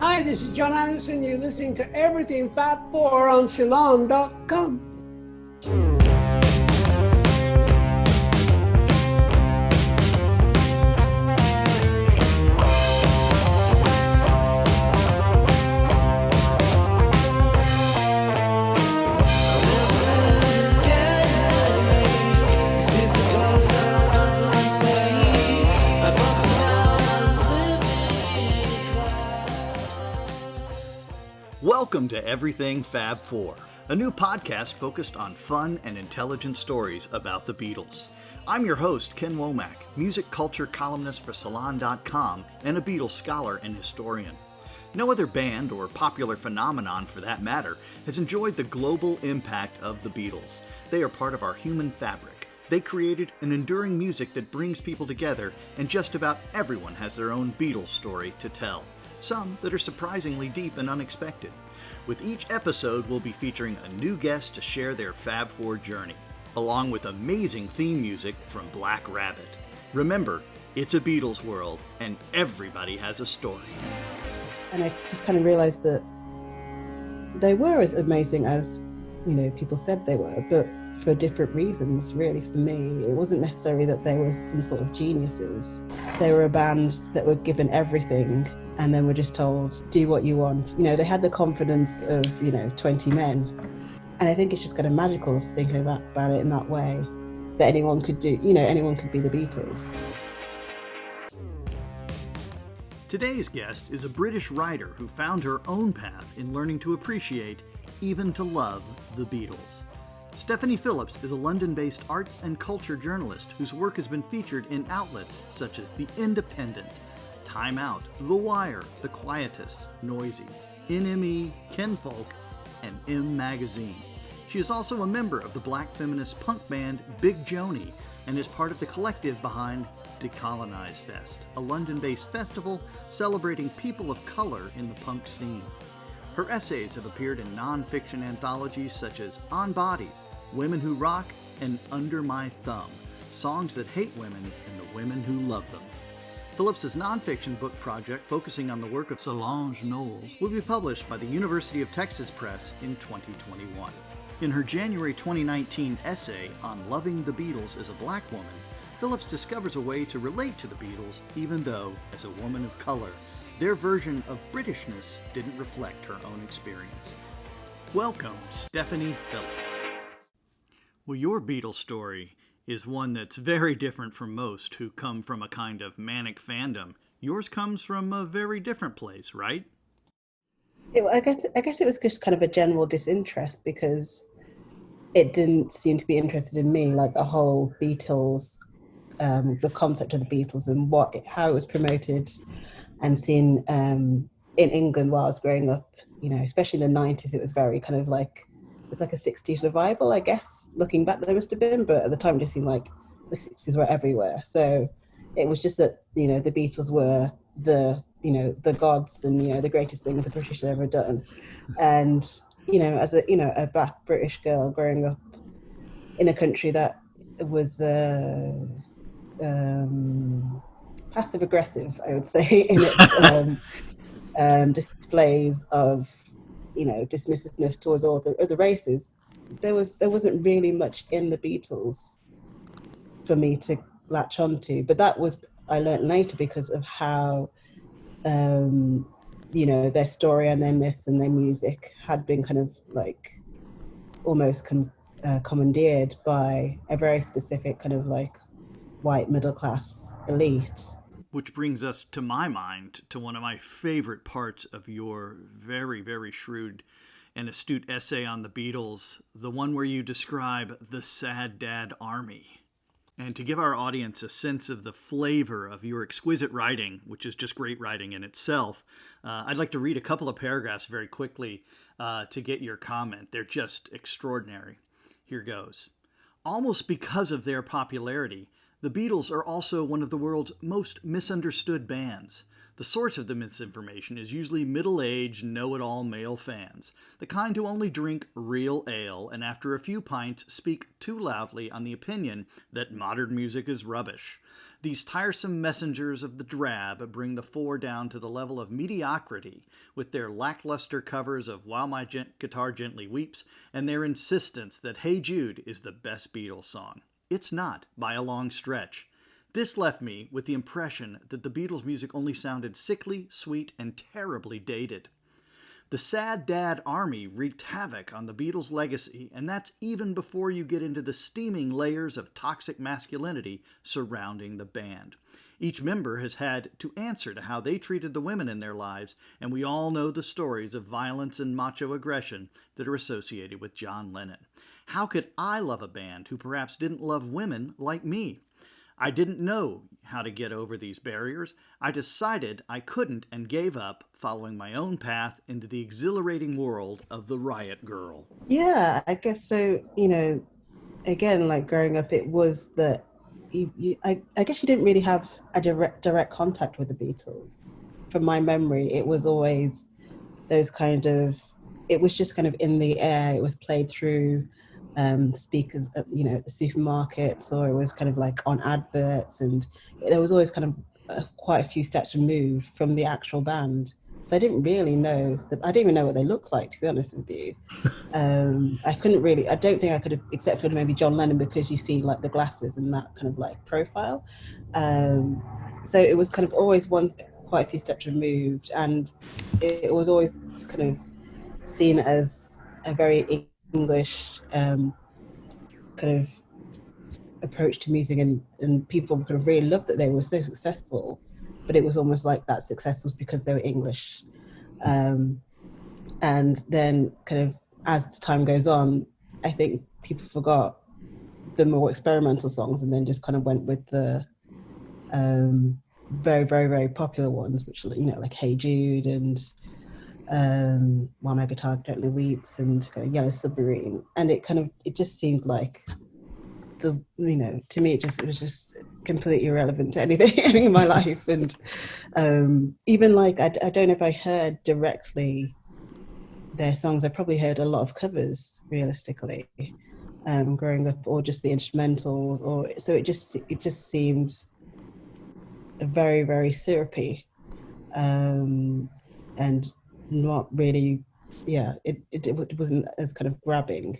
Hi, this is John Anderson. You're listening to Everything Fab Four on Salon.com. Welcome to Everything Fab Four, a new podcast focused on fun and intelligent stories about the Beatles. I'm your host, Ken Womack, music culture columnist for Salon.com and a Beatles scholar and historian. No other band, or popular phenomenon for that matter, has enjoyed the global impact of the Beatles. They are part of our human fabric. They created an enduring music that brings people together, and just about everyone has their own Beatles story to tell. Some that are surprisingly deep and unexpected. With each episode, we'll be featuring a new guest to share their Fab Four journey, along with amazing theme music from Black Rabbit. Remember, it's a Beatles world, and everybody has a story. And I just kind of realized that they were as amazing as, people said they were, but for different reasons, really, for me. It wasn't necessarily that they were some sort of geniuses. They were a band that were given everything and then were just told, do what you want. They had the confidence of, 20 men. And I think it's just kind of magical thinking about it in that way, that anyone could do, anyone could be the Beatles. Today's guest is a British writer who found her own path in learning to appreciate, even to love, the Beatles. Stephanie Phillips is a London-based arts and culture journalist whose work has been featured in outlets such as The Independent, Time Out, The Wire, The Quietus, Noisy, NME, Kinfolk, and M Magazine. She is also a member of the black feminist punk band Big Joanie and is part of the collective behind Decolonize Fest, a London-based festival celebrating people of color in the punk scene. Her essays have appeared in non-fiction anthologies such as On Bodies, Women Who Rock, and Under My Thumb, songs that hate women and the women who love them. Phillips's nonfiction book project, focusing on the work of Solange Knowles, will be published by the University of Texas Press in 2021. In her January 2019 essay on Loving the Beatles as a Black woman, Phillips discovers a way to relate to the Beatles, even though, as a woman of color, their version of Britishness didn't reflect her own experience. Welcome, Stephanie Phillips. Well, your Beatles story is one that's very different from most who come from a kind of manic fandom. Yours comes from a very different place, right? I guess it was just kind of a general disinterest because it didn't seem to be interested in me, like the whole Beatles, the concept of the Beatles and how it was promoted and seen in England while I was growing up, especially in the 90s. It was very kind of like, it was like a 60s revival, I guess. Looking back, there must have been, but at the time it just seemed like the 60s were everywhere. So it was just that, the Beatles were the gods and, the greatest thing the British had ever done. And, as a black British girl growing up in a country that was passive aggressive, I would say, in its displays of, dismissiveness towards all the other races, there wasn't really much in the Beatles for me to latch onto. But that was, I learned later, because of how, their story and their myth and their music had been kind of like almost commandeered by a very specific kind of like white middle class elite. Which brings us, to my mind, to one of my favorite parts of your very, very shrewd and astute essay on the Beatles, the one where you describe the Sad Dad Army. And to give our audience a sense of the flavor of your exquisite writing, which is just great writing in itself, I'd like to read a couple of paragraphs very quickly to get your comment. They're just extraordinary. Here goes. Almost because of their popularity, the Beatles are also one of the world's most misunderstood bands. The source of the misinformation is usually middle-aged, know-it-all male fans, the kind who only drink real ale and after a few pints speak too loudly on the opinion that modern music is rubbish. These tiresome messengers of the drab bring the Four down to the level of mediocrity with their lackluster covers of While My Guitar Gently Weeps and their insistence that Hey Jude is the best Beatles song. It's not, by a long stretch. This left me with the impression that the Beatles' music only sounded sickly, sweet, and terribly dated. The Sad Dad Army wreaked havoc on the Beatles' legacy, and that's even before you get into the steaming layers of toxic masculinity surrounding the band. Each member has had to answer to how they treated the women in their lives, and we all know the stories of violence and macho aggression that are associated with John Lennon. How could I love a band who perhaps didn't love women like me? I didn't know how to get over these barriers. I decided I couldn't and gave up, following my own path into the exhilarating world of the Riot Girl. Yeah, I guess so. Again, like growing up, it was that I guess you didn't really have a direct contact with the Beatles. From my memory, it was always those it was just kind of in the air. It was played through speakers at, at the supermarkets, or it was kind of like on adverts, and there was always kind of quite a few steps removed from the actual band. So I didn't really know I didn't even know what they looked like, to be honest with you. I don't think I could have, except for maybe John Lennon, because you see like the glasses and that kind of like profile. So it was kind of always quite a few steps removed, and it was always kind of seen as a very English kind of approach to music, and people kind of really loved that they were so successful, but it was almost like that success was because they were English. And then kind of as time goes on, I think people forgot the more experimental songs and then just kind of went with the very, very, very popular ones, which, like Hey Jude and While My Guitar Gently Weeps and kind of Yellow Submarine. And it just seemed like to me, it was just completely irrelevant to anything in my life. And even like, I don't know if I heard directly their songs. I probably heard a lot of covers, realistically, growing up, or just the instrumentals, so it just seemed very, very syrupy, and not really, it wasn't as kind of grabbing.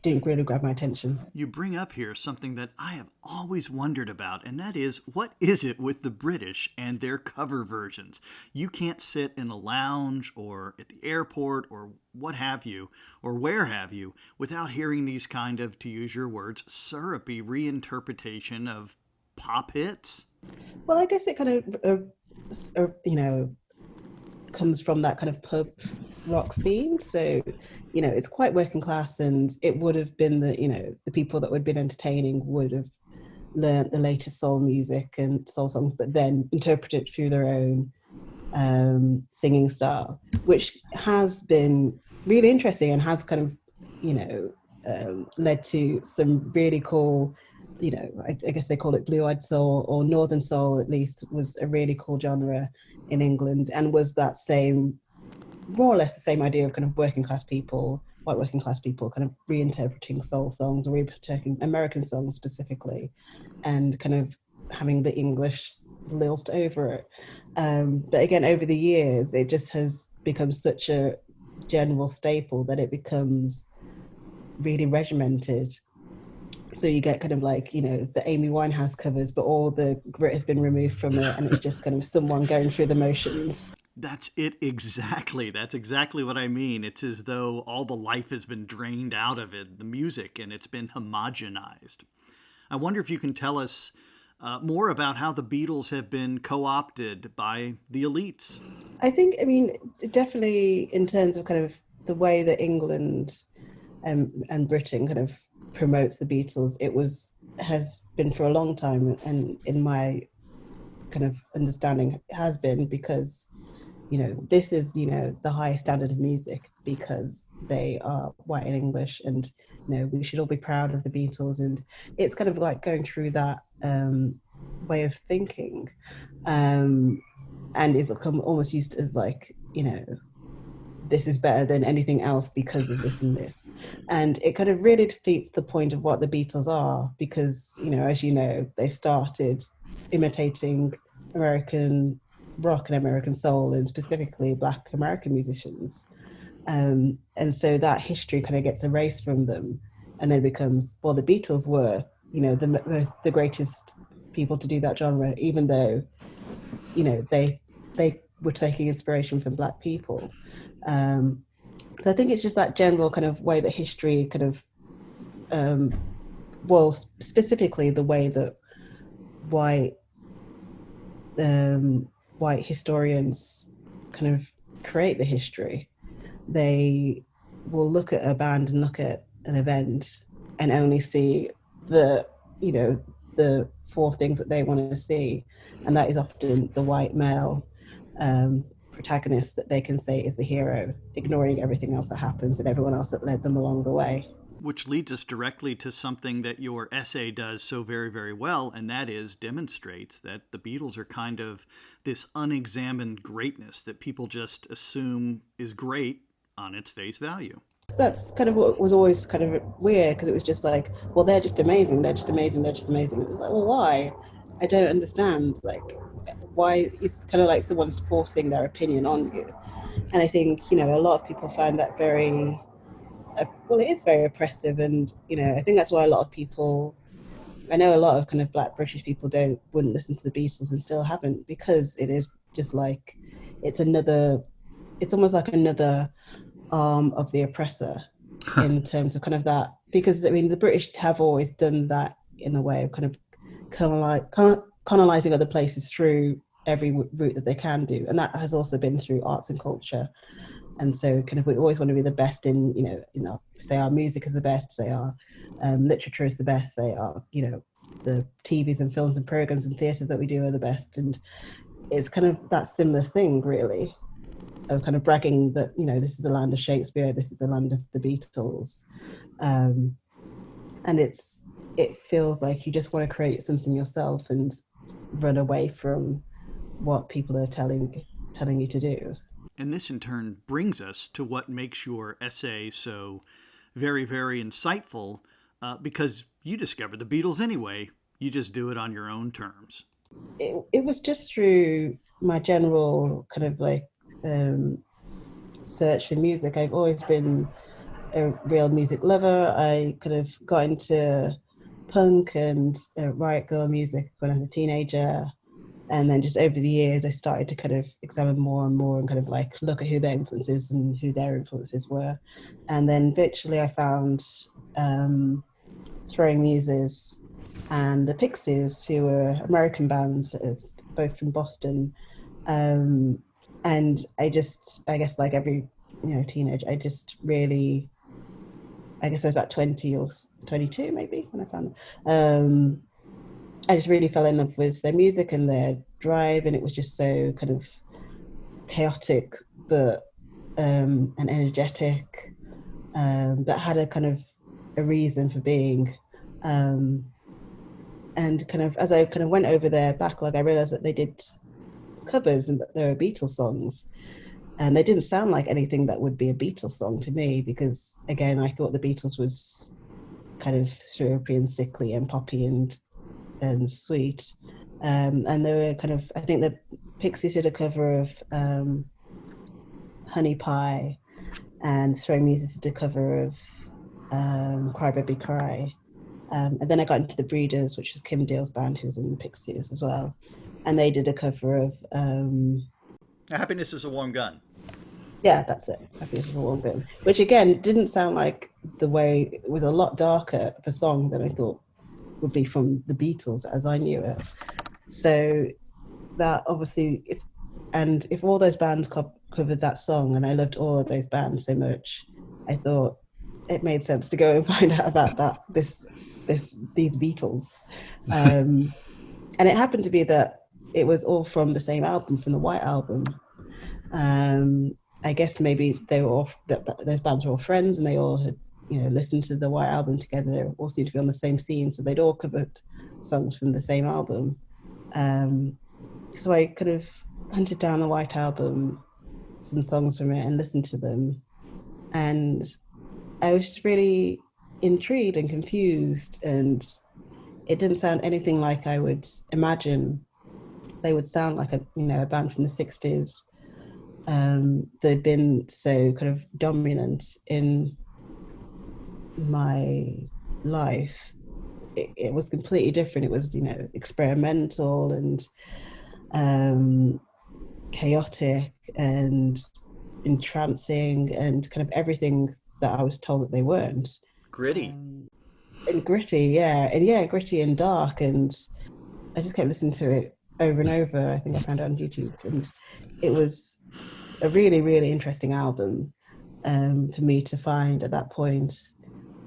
Didn't really grab my attention. You bring up here something that I have always wondered about, and that is, what is it with the British and their cover versions? You can't sit in a lounge or at the airport or what have you, or where have you, without hearing these kind of, to use your words, syrupy reinterpretation of pop hits. Well, I guess it kind of, comes from that kind of pub rock scene. So, it's quite working class, and it would have been the people that would have been entertaining would have learnt the latest soul music and soul songs, but then interpreted it through their own singing style, which has been really interesting and has kind of, led to some really cool, I guess they call it blue-eyed soul, or northern soul at least, was a really cool genre in England, and was that same, more or less the same idea of kind of white working class people kind of reinterpreting soul songs, or reinterpreting American songs specifically, and kind of having the English lilt over it. But again, over the years, it just has become such a general staple that it becomes really regimented. So you get kind of like, the Amy Winehouse covers, but all the grit has been removed from it, and it's just kind of someone going through the motions. That's it exactly. That's exactly what I mean. It's as though all the life has been drained out of it, the music, and it's been homogenized. I wonder if you can tell us more about how the Beatles have been co-opted by the elites. I mean, definitely in terms of kind of the way that England and Britain kind of promotes the Beatles, has been for a long time, and in my kind of understanding, has been because this is the highest standard of music, because they are white and English, and we should all be proud of the Beatles. And it's kind of like going through that way of thinking, and it's become almost used as like this is better than anything else because of this and this. And it kind of really defeats the point of what the Beatles are, because, you know, as you know, they started imitating American rock and American soul, and specifically Black American musicians. And so that history kind of gets erased from them, and then becomes, well, the Beatles were, you know, the greatest people to do that genre, even though, you know, they were taking inspiration from Black people. So I think it's just that general kind of way that history kind of, well, specifically the way that white historians kind of create the history. They will look at a band and look at an event and only see the, you know, the four things that they want to see, and that is often the white male protagonist that they can say is the hero, ignoring everything else that happens and everyone else that led them along the way. Which leads us directly to something that your essay does so very, very well, and that is demonstrates that the Beatles are kind of this unexamined greatness that people just assume is great on its face value. That's kind of what was always kind of weird, because it was just like, well, they're just amazing, they're just amazing, they're just amazing. It was like, well, why? I don't understand. Like, why? It's kind of like someone's forcing their opinion on you. And I think, you know, a lot of people find that very, well, it is very oppressive. And, you know, I think that's why a lot of people, I know a lot of kind of Black British people wouldn't listen to the Beatles and still haven't, because it is just like, it's almost like another arm of the oppressor in terms of kind of that, because I mean, the British have always done that in a way of kind of colonizing other places through every route that they can do. And that has also been through arts and culture. And so kind of we always want to be the best in, you know, say our music is the best, say our literature is the best, say our, you know, the TVs and films and programs and theatres that we do are the best. And it's kind of that similar thing, really, of kind of bragging that, you know, this is the land of Shakespeare, this is the land of the Beatles. And it feels like you just want to create something yourself and run away from what people are telling you to do. And this in turn brings us to what makes your essay so very, very insightful, because you discovered the Beatles anyway. You just do it on your own terms. It was just through my general kind of like search for music. I've always been a real music lover. I kind of got into punk and riot girl music when I was a teenager. And then just over the years, I started to kind of examine more and more and kind of like look at who their influences and who their influences were. And then eventually I found Throwing Muses and the Pixies, who were American bands, both from Boston. And I guess like every, you know, teenage, I just really, I guess I was about 20 or 22 maybe when I found them. I just really fell in love with their music and their drive, and it was just so kind of chaotic, but and energetic, but had a kind of a reason for being. And kind of as I kind of went over their backlog, I realized that they did covers and that they were Beatles songs, and they didn't sound like anything that would be a Beatles song to me, because again, I thought the Beatles was kind of syrupy and sickly and poppy and sweet. And they were kind of, I think the Pixies did a cover of Honey Pie, and Throwing Muses did a cover of Cry Baby Cry. And then I got into the Breeders, which was Kim Deal's band, who was in the Pixies as well. And they did a cover of Happiness is a Warm Gun. Yeah, that's it. Happiness is a Warm Gun. Which again didn't sound like the way, it was a lot darker of a song than I thought would be from the Beatles as I knew it. So that obviously, if all those bands covered that song, and I loved all of those bands so much, I thought it made sense to go and find out about these Beatles. And it happened to be that it was all from the same album, from the White Album. I guess maybe they were all, those bands were all friends, and they all had, you know, listened to the White Album together. They all seemed to be on the same scene, so they'd all covered songs from the same album. So I kind of hunted down the White Album, some songs from it and listened to them. And I was just really intrigued and confused, and it didn't sound anything like I would imagine they would sound, like a band from the 60s. They'd been so kind of dominant in my life. It was completely different. It was, experimental and chaotic and entrancing and kind of everything that I was told that they weren't. Gritty. And gritty, yeah. And yeah, gritty and dark. And I just kept listening to it over and over. I think I found it on YouTube. And it was a really, really interesting album for me to find at that point.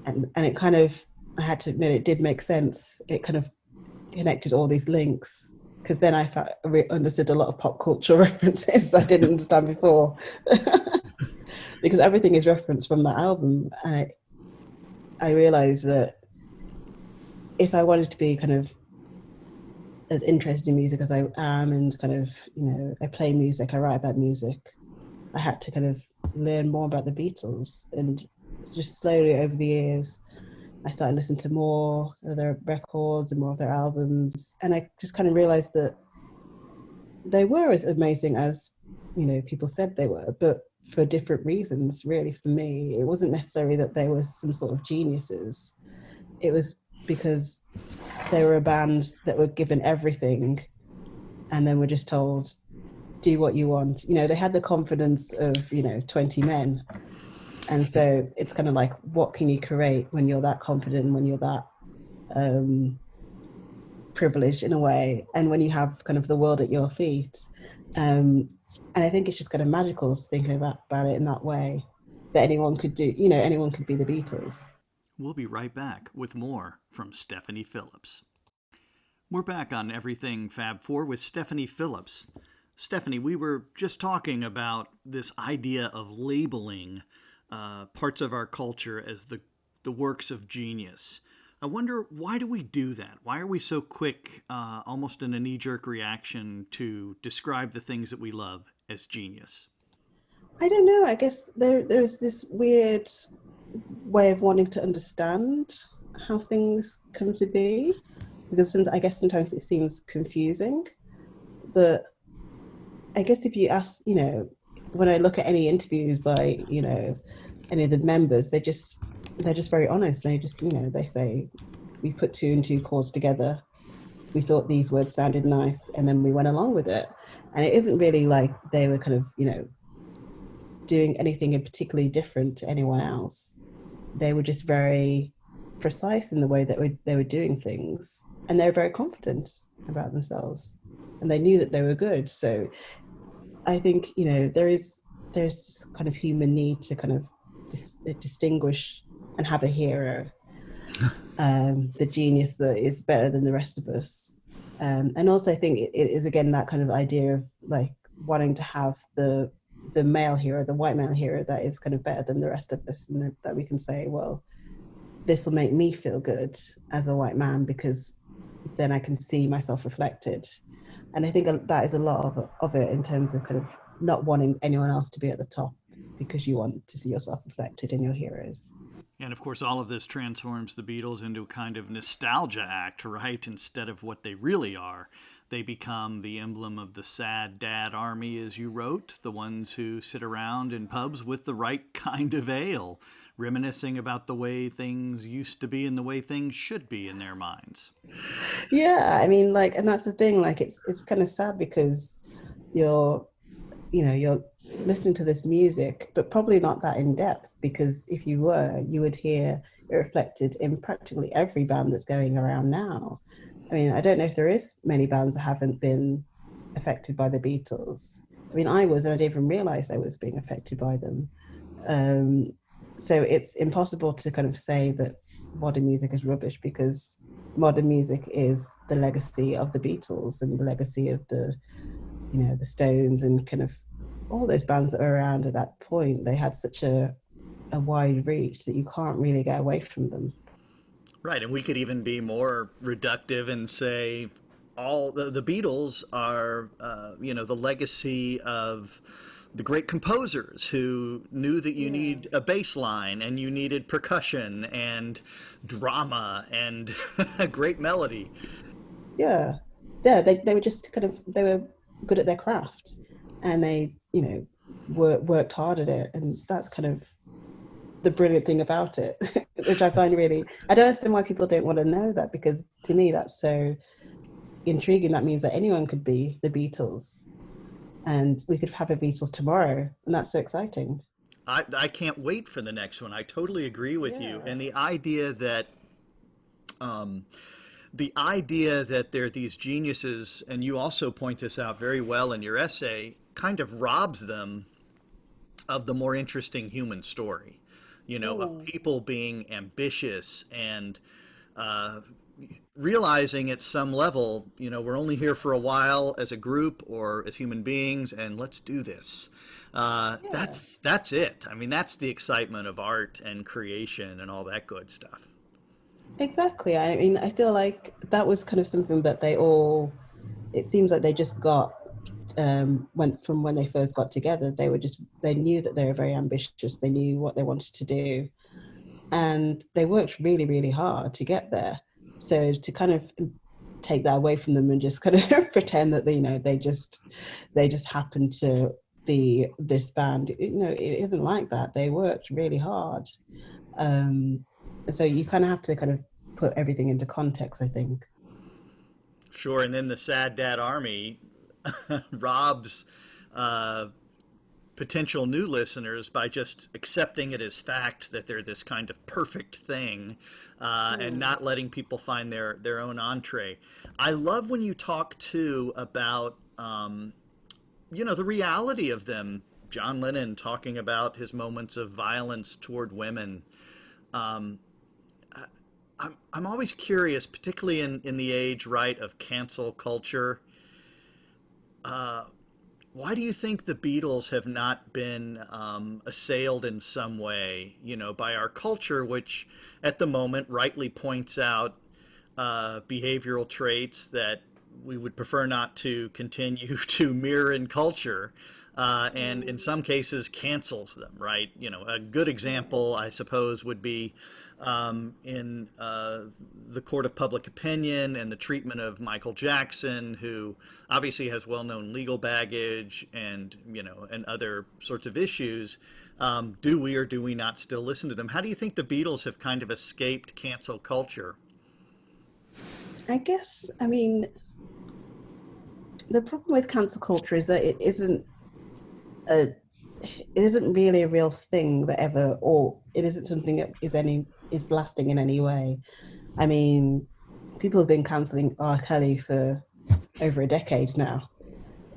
And it kind of, I had to admit, it did make sense. It kind of connected all these links, because then I understood a lot of pop culture references I didn't understand before. Because everything is referenced from that album. And I realized that if I wanted to be kind of as interested in music as I am, and kind of, I play music, I write about music, I had to kind of learn more about the Beatles. And just slowly over the years, I started listening to more of their records and more of their albums. And I just kind of realized that they were as amazing as, people said they were, but for different reasons, really. For me, it wasn't necessarily that they were some sort of geniuses. It was because they were a band that were given everything and then were just told, do what you want. They had the confidence of, 20 men. And so it's kind of like, what can you create when you're that confident, when you're that privileged in a way, and when you have kind of the world at your feet. And I think it's just kind of magical thinking about it in that way, that anyone could do, anyone could be the Beatles. We'll be right back with more from Stephanie Phillips. We're back on Everything Fab Four with Stephanie Phillips. Stephanie, we were just talking about this idea of labeling parts of our culture as the works of genius. I wonder, why do we do that? Why are we so quick, almost in a knee-jerk reaction, to describe the things that we love as genius? I don't know. I guess there's this weird way of wanting to understand how things come to be, because I guess sometimes it seems confusing. But I guess if you ask, when I look at any interviews by, any of the members, they're just very honest. They just, they say, we put 2 and 2 chords together. We thought these words sounded nice, and then we went along with it. And it isn't really like they were kind of, doing anything in particularly different to anyone else. They were just very precise in the way that they were doing things, and they were very confident about themselves, and they knew that they were good. So I think, there's this kind of human need to kind of distinguish and have a hero, the genius that is better than the rest of us. And also I think it is, again, that kind of idea of like wanting to have the male hero, the white male hero that is kind of better than the rest of us, and that we can say, well, this will make me feel good as a white man because then I can see myself reflected. And I think that is a lot of it, in terms of kind of not wanting anyone else to be at the top because you want to see yourself reflected in your heroes. And of course, all of this transforms the Beatles into a kind of nostalgia act, right? Instead of what they really are, they become the emblem of the sad dad army, as you wrote, the ones who sit around in pubs with the right kind of ale, reminiscing about the way things used to be and the way things should be in their minds. Yeah, I mean, like, and that's the thing, like, it's kind of sad because you're listening to this music, but probably not that in depth, because if you were, you would hear it reflected in practically every band that's going around now. I mean, I don't know if there is many bands that haven't been affected by the Beatles. I mean, I was, and I didn't even realize I was being affected by them. So it's impossible to kind of say that modern music is rubbish, because modern music is the legacy of the Beatles and the legacy of the Stones, and kind of all those bands that were around at that point. They had such a wide reach that you can't really get away from them. Right, and we could even be more reductive and say all the Beatles are, the legacy of the great composers who knew that you Yeah. need a bass line and you needed percussion and drama and a great melody. Yeah. Yeah, they were just kind of, they were good at their craft, and they, worked hard at it. And that's kind of the brilliant thing about it, which I find really, I don't understand why people don't want to know that, because to me that's so intriguing. That means that anyone could be the Beatles, and we could have a Beatles tomorrow, and that's so exciting. I can't wait for the next one. I totally agree with you. Yeah. And um, the idea that there are these geniuses, and you also point this out very well in your essay, kind of robs them of the more interesting human story, of Mm. people being ambitious and uh, realizing at some level, we're only here for a while as a group or as human beings, and let's do this. Yeah, That's it. I mean, that's the excitement of art and creation and all that good stuff. exactly. I mean, I feel like that was kind of something that they all, it seems like they just got, went from when they first got together. They were just, they knew that they were very ambitious. They knew what they wanted to do, and they worked really, really hard to get there. So to kind of take that away from them and just kind of pretend that they just happen to be this band, it isn't like that. They worked really hard. um so you kind of have to kind of put everything into context, I think. Sure, and then the Sad Dad Army robs uh, potential new listeners by just accepting it as fact that they're this kind of perfect thing, and Mm. not letting people find their own entree. I love when you talk too about the reality of them. John Lennon talking about his moments of violence toward women. Um, I'm always curious, particularly in the age, right, of cancel culture. Uh, Why do you think the Beatles have not been assailed in some way, by our culture, which at the moment rightly points out behavioral traits that we would prefer not to continue to mirror in culture, and in Mm. some cases cancels them, right? A good Yeah. example, I suppose, would be in the court of public opinion and the treatment of Michael Jackson, who obviously has well-known legal baggage and and other sorts of issues. Do we or do we not still listen to them? How do you think the Beatles have kind of escaped cancel culture? I guess, I mean, the problem with cancel culture is that a it isn't really a real thing that ever, or it isn't something that is lasting in any way. I mean, people have been canceling R. Kelly for over a decade now.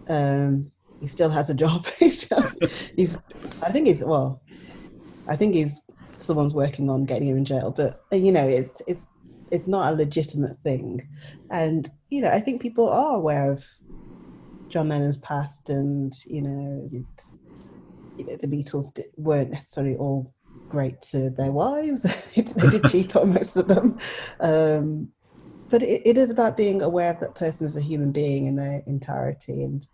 Um, he still has a job. He's I think he's someone's working on getting him in jail, but it's not a legitimate thing. And I think people are aware of John Lennon's past, and the Beatles weren't necessarily all great to their wives. They did cheat on most of them. Um, but it is about being aware of that person as a human being in their entirety, and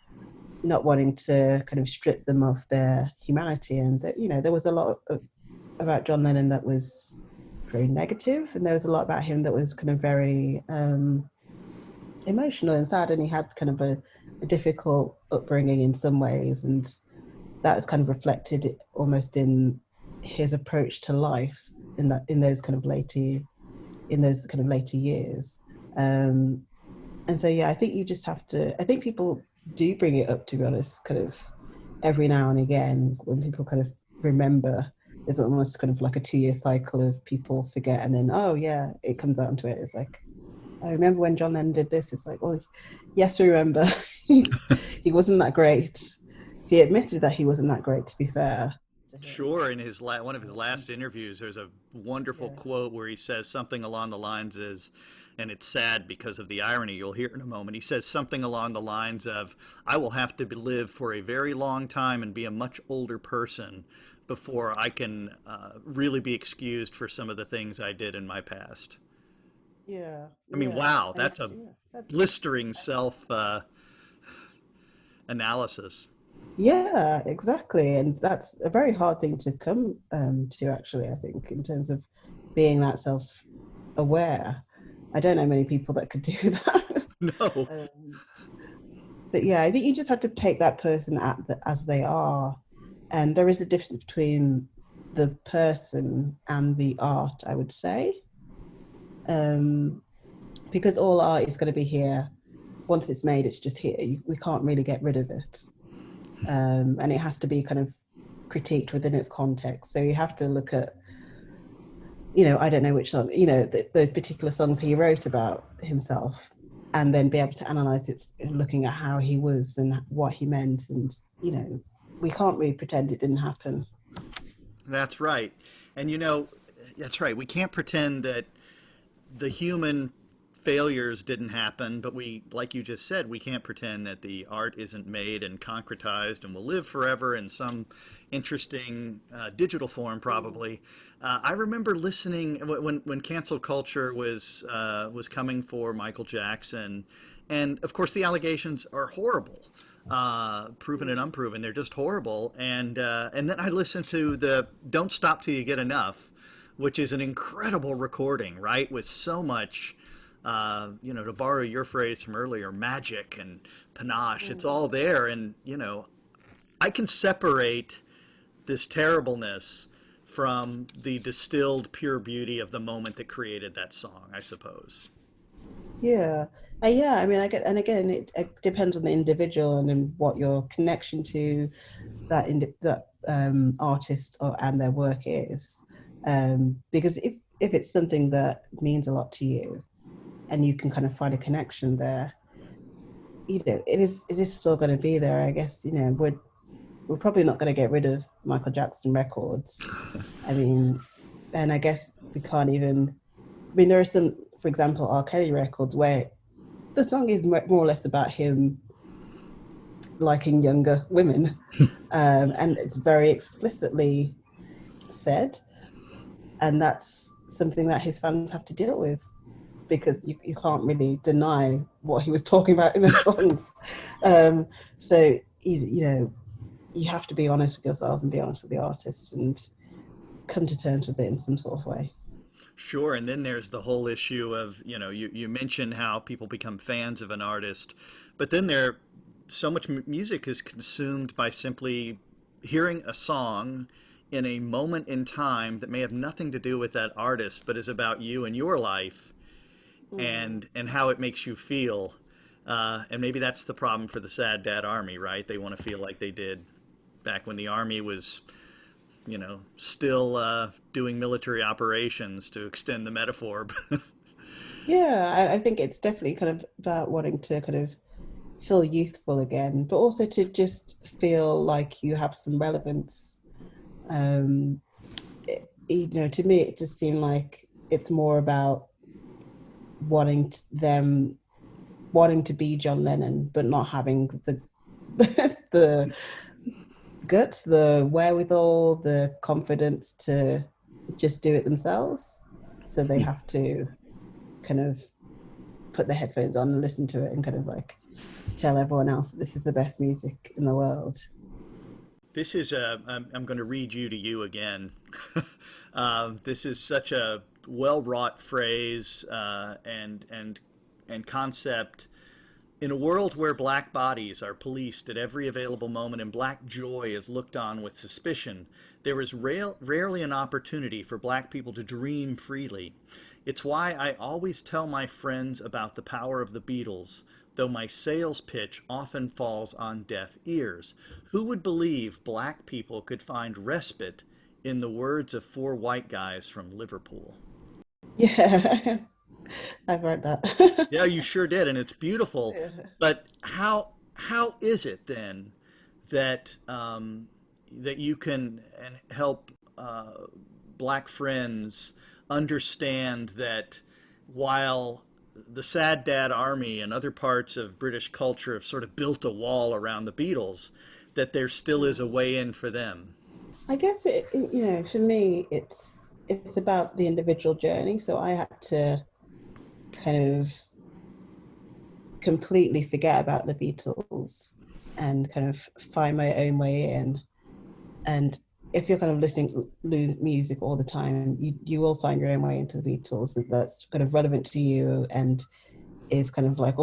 not wanting to kind of strip them of their humanity. And that, there was a lot about John Lennon that was very negative, and there was a lot about him that was kind of very emotional and sad, and he had kind of a difficult upbringing in some ways, and that is kind of reflected almost in his approach to life in those kind of later years. Um, and so yeah, I think you just have to. I think people do bring it up, to be honest, kind of every now and again when people kind of remember. There's almost kind of like a 2-year cycle of people forget, and then oh yeah, it comes out into it. It's like, I remember when John Lennon did this. It's like, well, yes, we remember. He wasn't that great. He admitted that he wasn't that great, to be fair to him. Sure, in his one of his last interviews, there's a wonderful Yeah. quote where he says something along the lines is, and it's sad because of the irony, you'll hear it in a moment. He says something along the lines of, "I will have to live for a very long time and be a much older person before I can really be excused for some of the things I did in my past." Yeah, I mean, yeah. wow, And that's it's, a yeah, that's, blistering self analysis. yeah, exactly. And that's a very hard thing to come to, actually, I think, in terms of being that self-aware. I don't know many people that could do that. No. um, but yeah, I think you just have to take that person as they are. And there is a difference between the person and the art, I would say. Um, because all art is going to be here. Once it's made, it's just here. We can't really get rid of it. And it has to be kind of critiqued within its context. So you have to look at, I don't know which song, those particular songs he wrote about himself, and then be able to analyze it, looking at how he was and what he meant. And, we can't really pretend it didn't happen. That's right. And that's right. We can't pretend that the human failures didn't happen, but like you just said, we can't pretend that the art isn't made and concretized and will live forever in some interesting digital form, probably. I remember listening when cancel culture was coming for Michael Jackson, and of course the allegations are horrible. Proven and unproven, they're just horrible. And then I listened to the "Don't Stop Till You Get Enough," which is an incredible recording, right? With so much, to borrow your phrase from earlier, magic and panache. It's all there. And, I can separate this terribleness from the distilled pure beauty of the moment that created that song, I suppose. Yeah. Yeah, I mean, I get, and again, it depends on the individual and then what your connection to that artist and their work is. Because if it's something that means a lot to you, and you can kind of find a connection there, it is still going to be there. I guess we're probably not going to get rid of Michael Jackson records. I mean, and I guess we can't even. I mean, there are some, for example, R. Kelly records where the song is more or less about him liking younger women, and it's very explicitly said, and that's something that his fans have to deal with, because you can't really deny what he was talking about in the songs. So you have to be honest with yourself and be honest with the artist and come to terms with it in some sort of way. Sure, and then there's the whole issue of, you mentioned how people become fans of an artist, but then so much music is consumed by simply hearing a song in a moment in time that may have nothing to do with that artist, but is about you and your life Mm. and how it makes you feel. And maybe that's the problem for the Sad Dad Army, right? They want to feel like they did back when the army was still doing military operations, to extend the metaphor. Yeah, I think it's definitely kind of about wanting to kind of feel youthful again, but also to just feel like you have some relevance. Um, to me, it just seemed like it's more about them wanting to be John Lennon, but not having the the guts, the wherewithal, the confidence to just do it themselves. So they have to kind of put the headphones on and listen to it and kind of like tell everyone else that this is the best music in the world. This is I'm going to read you to you again. This is such a well-wrought phrase and concept. In a world where black bodies are policed at every available moment and black joy is looked on with suspicion, there is rarely an opportunity for black people to dream freely. It's why I always tell my friends about the power of the Beatles, though my sales pitch often falls on deaf ears. Who would believe black people could find respite in the words of four white guys from Liverpool? Yeah, I've read that. Yeah, you sure did, and it's beautiful. Yeah. But how is it then that that you can and help black friends understand that while the Sad Dad Army and other parts of British culture have sort of built a wall around the Beatles, that there still is a way in for them? I guess for me, it's about the individual journey. So I had to kind of completely forget about the Beatles and kind of find my own way in. And if you're kind of listening to music all the time, you will find your own way into the Beatles that's kind of relevant to you and is kind of like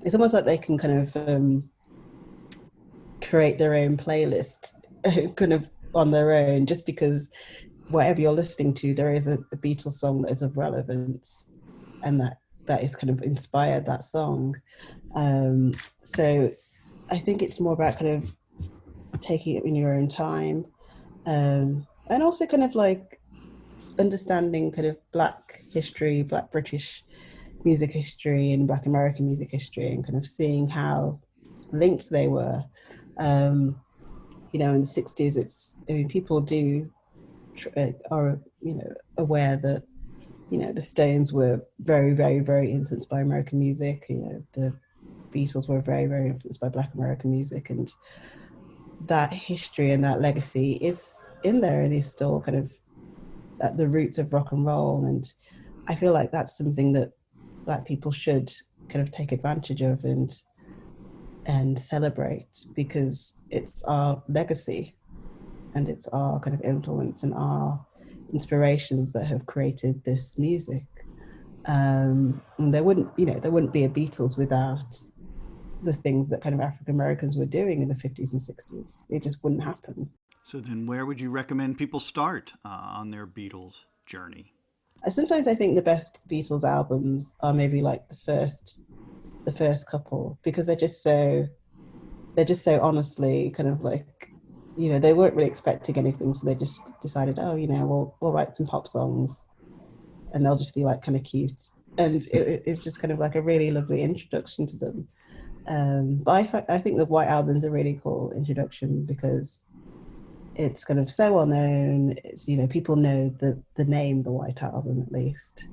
it's almost like they can kind of create their own playlist kind of on their own, just because whatever you're listening to, there is a Beatles song that is of relevance and that is kind of inspired that song. So I think it's more about kind of taking it in your own time, and also kind of like understanding kind of Black history, Black British music history and Black American music history, and kind of seeing how linked they were. You know, in the 60s, people are, aware that, the Stones were very, very, very influenced by American music. The Beatles were very, very influenced by Black American music, and that history and that legacy is in there and is still kind of at the roots of rock and roll. And I feel like that's something that Black people should kind of take advantage of and celebrate, because it's our legacy and it's our kind of influence and our inspirations that have created this music. And there wouldn't be a Beatles without the things that kind of African Americans were doing in the 50s and 60s. It just wouldn't happen. So then where would you recommend people start on their Beatles journey? Sometimes I think the best Beatles albums are maybe like the first couple, because they're just so honestly kind of like, they weren't really expecting anything, so they just decided, we'll write some pop songs and they'll just be like kind of cute, and it's just kind of like a really lovely introduction to them. But I think the White Album's a really cool introduction because it's kind of so well known. It's, people know the name The White Album at least.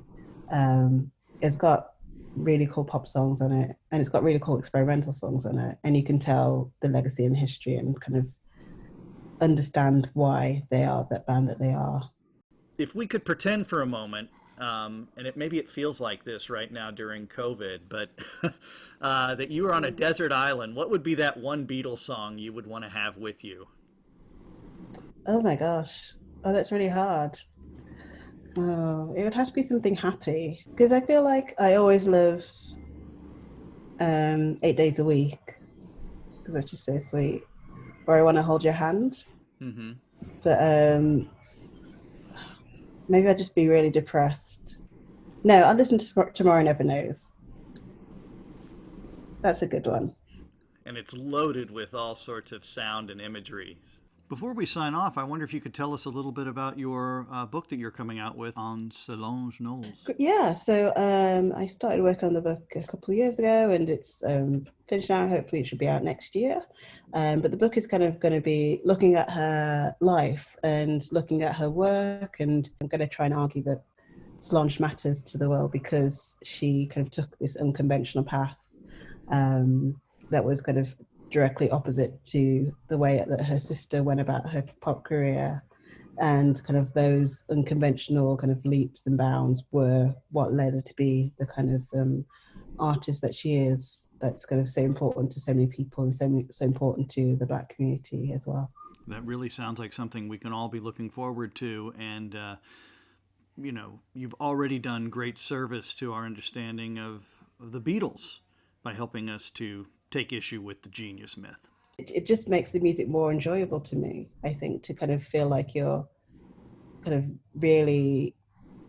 It's got really cool pop songs on it, and it's got really cool experimental songs on it, and you can tell the legacy and history and kind of understand why they are that band that they are. If we could pretend for a moment, and maybe it feels like this right now during COVID, but that you were on a desert island, what would be that one Beatles song you would want to have with you? Oh my gosh. Oh, that's really hard. Oh, it would have to be something happy, because I feel like I always live 8 days a week, because that's just so sweet. Or I Want to Hold Your Hand. Mm-hmm. But maybe I'd just be really depressed. No, I'll listen to Tomorrow Never Knows. That's a good one. And it's loaded with all sorts of sound and imagery. Before we sign off, I wonder if you could tell us a little bit about your book that you're coming out with on Solange Knowles. Yeah, so I started working on the book a couple of years ago, and it's finished now. Hopefully it should be out next year. But the book is kind of going to be looking at her life and looking at her work, and I'm going to try and argue that Solange matters to the world because she kind of took this unconventional path that was kind of directly opposite to the way that her sister went about her pop career, and kind of those unconventional kind of leaps and bounds were what led her to be the kind of artist that she is, that's kind of so important to so many people and so important to the Black community as well. That really sounds like something we can all be looking forward to, and you've already done great service to our understanding of the Beatles by helping us to take issue with the genius myth. It just makes the music more enjoyable to me, I think, to kind of feel like you're kind of really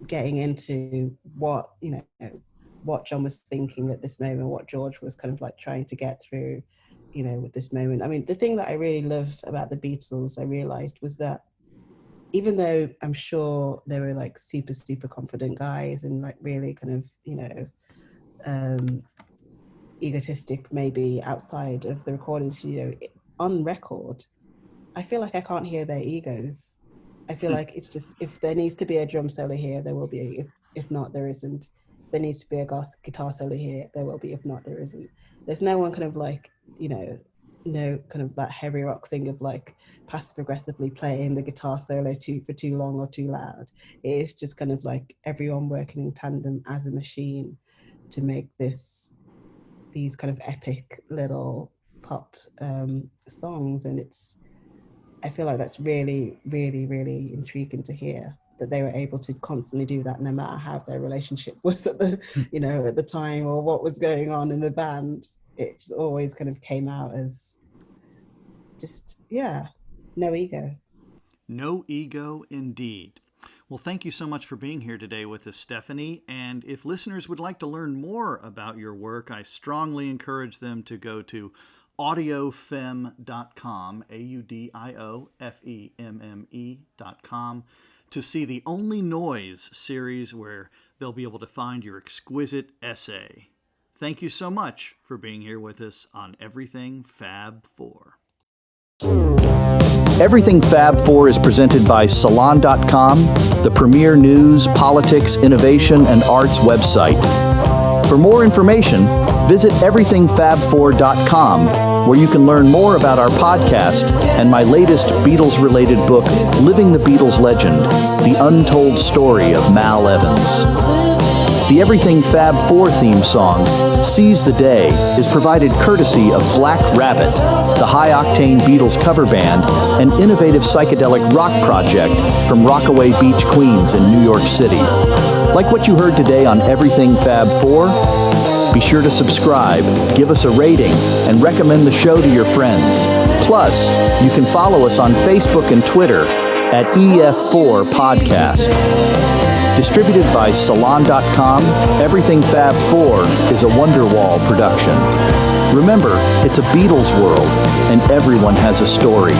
getting into what John was thinking at this moment, what George was kind of like trying to get through, with this moment. I mean, the thing that I really love about the Beatles, I realized, was that even though I'm sure they were like super, super confident guys and like really kind of, egotistic maybe outside of the recording studio, on record I feel like I can't hear their egos. I feel like it's just, if there needs to be a drum solo here, there will be. If not, there isn't. There needs to be a guitar solo here, there will be. If not, there isn't. There's no one kind of like, kind of that heavy rock thing of like passive aggressively playing the guitar solo for too long or too loud. It's just kind of like everyone working in tandem as a machine to make these kind of epic little pop songs. And I feel like that's really, really, really intriguing to hear, that they were able to constantly do that no matter how their relationship was at the at the time, or what was going on in the band. It just always kind of came out as just, no ego. No ego indeed. Well, thank you so much for being here today with us, Stephanie. And if listeners would like to learn more about your work, I strongly encourage them to go to audiofemme.com, AUDIOFEMME.com, to see the Only Noise series, where they'll be able to find your exquisite essay. Thank you so much for being here with us on Everything Fab Four. Everything Fab Four is presented by Salon.com, the premier news, politics, innovation, and arts website. For more information, visit everythingfab4.com, where you can learn more about our podcast and my latest Beatles-related book, Living the Beatles Legend, The Untold Story of Mal Evans. The Everything Fab Four theme song, Seize the Day, is provided courtesy of Black Rabbit, the high-octane Beatles cover band, an innovative psychedelic rock project from Rockaway Beach, Queens in New York City. Like what you heard today on Everything Fab Four? Be sure to subscribe, give us a rating, and recommend the show to your friends. Plus, you can follow us on Facebook and Twitter at EF4 Podcast. Distributed by Salon.com, Everything Fab Four is a Wonderwall production. Remember, it's a Beatles world, and everyone has a story.